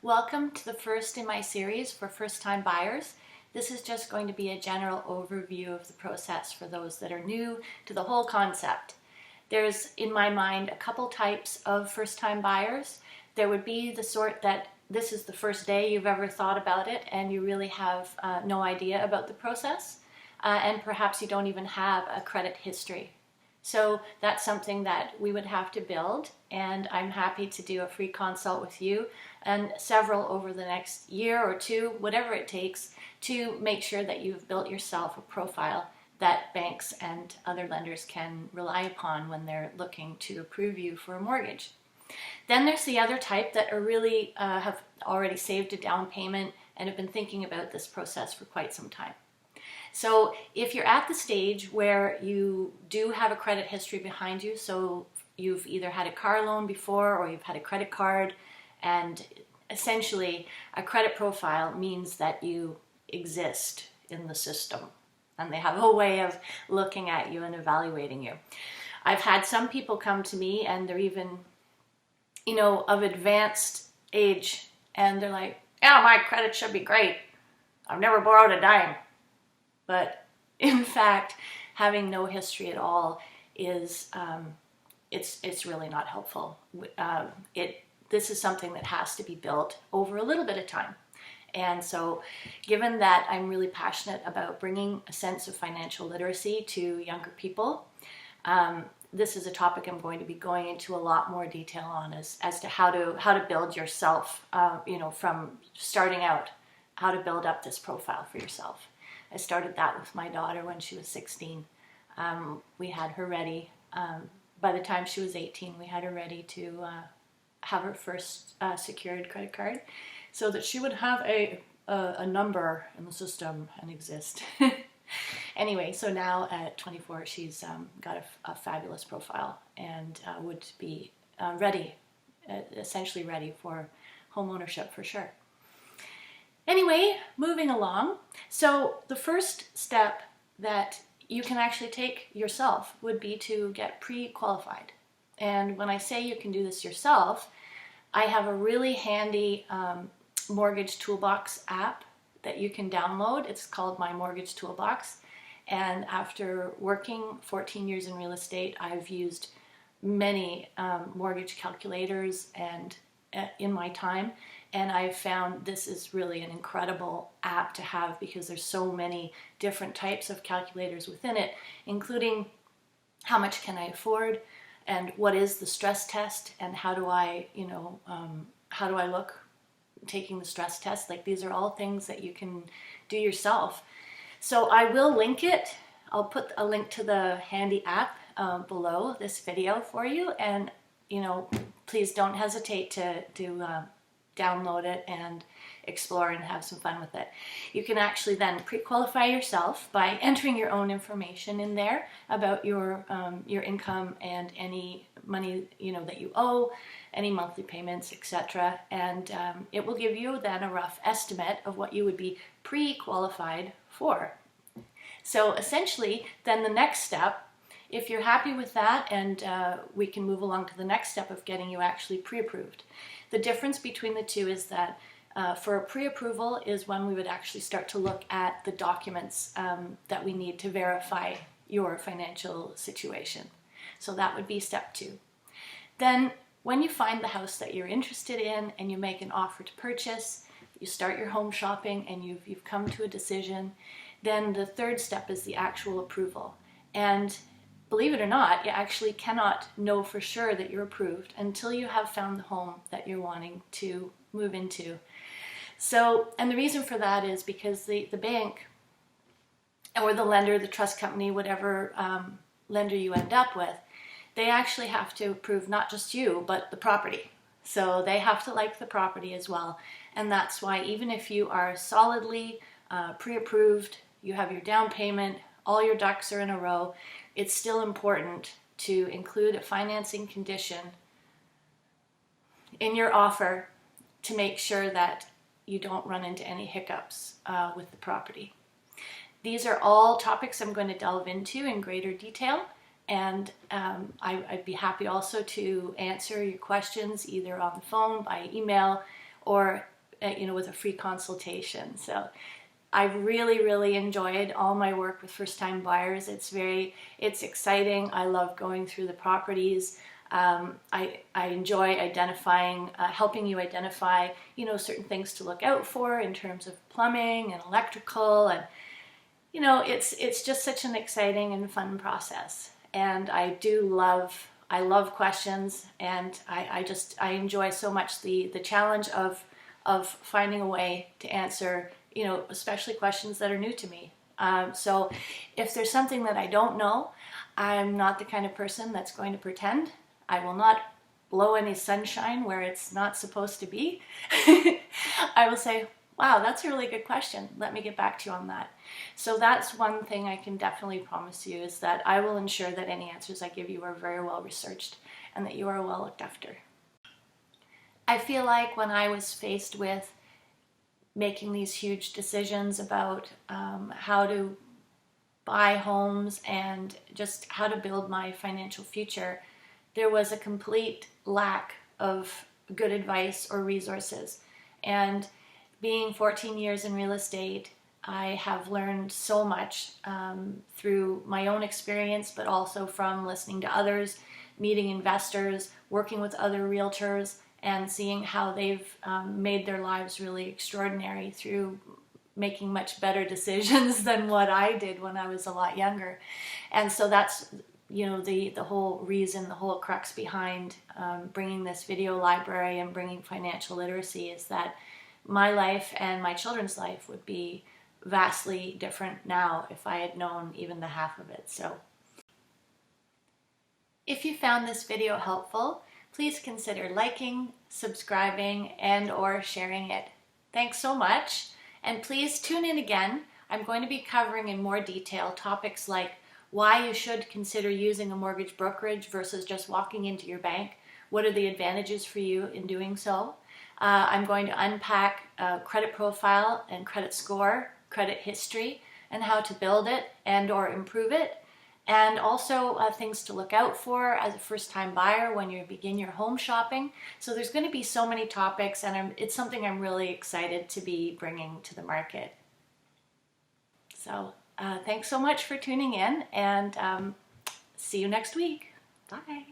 Welcome to the first in my series for first-time buyers. This is just going to be a general overview of the process for those that are new to the whole concept. There's, in my mind, a couple types of first-time buyers. There would be the sort that this is the first day you've ever thought about it and you really have no idea about the process, and perhaps you don't even have a credit history. So that's something that we would have to build, and I'm happy to do a free consult with you and several over the next year or two, whatever it takes, to make sure that you've built yourself a profile that banks and other lenders can rely upon when they're looking to approve you for a mortgage. Then there's the other type that are really have already saved a down payment and have been thinking about this process for quite some time. So if you're at the stage where you do have a credit history behind you, so you've either had a car loan before or you've had a credit card, and essentially a credit profile means that you exist in the system and they have a way of looking at you and evaluating you. I've had some people come to me and they're even, of advanced age, and they're like, yeah, my credit should be great. I've never borrowed a dime. But in fact, having no history at all is, it's really not helpful. This is something that has to be built over a little bit of time. And so given that I'm really passionate about bringing a sense of financial literacy to younger people, this is a topic I'm going to be going into a lot more detail on as to how to build yourself, from starting out, how to build up this profile for yourself. I started that with my daughter when she was 16. We had her ready. By the time she was 18, we had her ready to have her first secured credit card so that she would have a number in the system and exist. Anyway, so now at 24, she's got a fabulous profile and would be ready, essentially ready for home ownership for sure. Anyway, moving along. So the first step that you can actually take yourself would be to get pre-qualified. And when I say you can do this yourself, I have a really handy mortgage toolbox app that you can download. It's called My Mortgage Toolbox. And after working 14 years in real estate, I've used many mortgage calculators and in my time. And I've found this is really an incredible app to have because there's so many different types of calculators within it, including how much can I afford and what is the stress test and how do I look taking the stress test. Like, these are all things that you can do yourself. So I will link it. I'll put a link to the handy app below this video for you, and please don't hesitate to download it and explore and have some fun with it. You can actually then pre-qualify yourself by entering your own information in there about your income and any money that you owe, any monthly payments, etc. And it will give you then a rough estimate of what you would be pre-qualified for. So essentially, then the next step, if you're happy with that, and we can move along to the next step of getting you actually pre-approved. The difference between the two is that for a pre-approval is when we would actually start to look at the documents that we need to verify your financial situation. So that would be step 2. Then when you find the house that you're interested in and you make an offer to purchase, you start your home shopping and you've come to a decision, then the third step is the actual approval. And believe it or not, you actually cannot know for sure that you're approved until you have found the home that you're wanting to move into. So, and the reason for that is because the bank or the lender, the trust company, whatever lender you end up with, they actually have to approve not just you, but the property. So they have to like the property as well. And that's why even if you are solidly pre-approved, you have your down payment, all your ducks are in a row, it's still important to include a financing condition in your offer to make sure that you don't run into any hiccups with the property. These are all topics I'm going to delve into in greater detail, and I'd be happy also to answer your questions either on the phone, by email, or with a free consultation. So I've really enjoyed all my work with first-time buyers. It's exciting. I love going through the properties. I enjoy identifying, helping you identify, certain things to look out for in terms of plumbing and electrical, and it's just such an exciting and fun process. And I love questions, and I enjoy so much the challenge of finding a way to answer, especially questions that are new to me. So if there's something that I don't know, I'm not the kind of person that's going to pretend. I will not blow any sunshine where it's not supposed to be. I will say, wow, that's a really good question. Let me get back to you on that. So that's one thing I can definitely promise you, is that I will ensure that any answers I give you are very well researched and that you are well looked after. I feel like when I was faced with making these huge decisions about how to buy homes and just how to build my financial future, there was a complete lack of good advice or resources. And being 14 years in real estate, I have learned so much through my own experience, but also from listening to others, meeting investors, working with other realtors, and seeing how they've made their lives really extraordinary through making much better decisions than what I did when I was a lot younger. And so that's the whole reason, the whole crux behind bringing this video library and bringing financial literacy, is that my life and my children's life would be vastly different now if I had known even the half of it. So if you found this video helpful, please consider liking, subscribing, and/or sharing it. Thanks so much, and please tune in again. I'm going to be covering in more detail topics like why you should consider using a mortgage brokerage versus just walking into your bank. What are the advantages for you in doing so? I'm going to unpack credit profile and credit score, credit history, and how to build it and/or improve it. And also things to look out for as a first-time buyer when you begin your home shopping. So there's going to be so many topics, and it's something I'm really excited to be bringing to the market. So thanks so much for tuning in, and see you next week. Bye.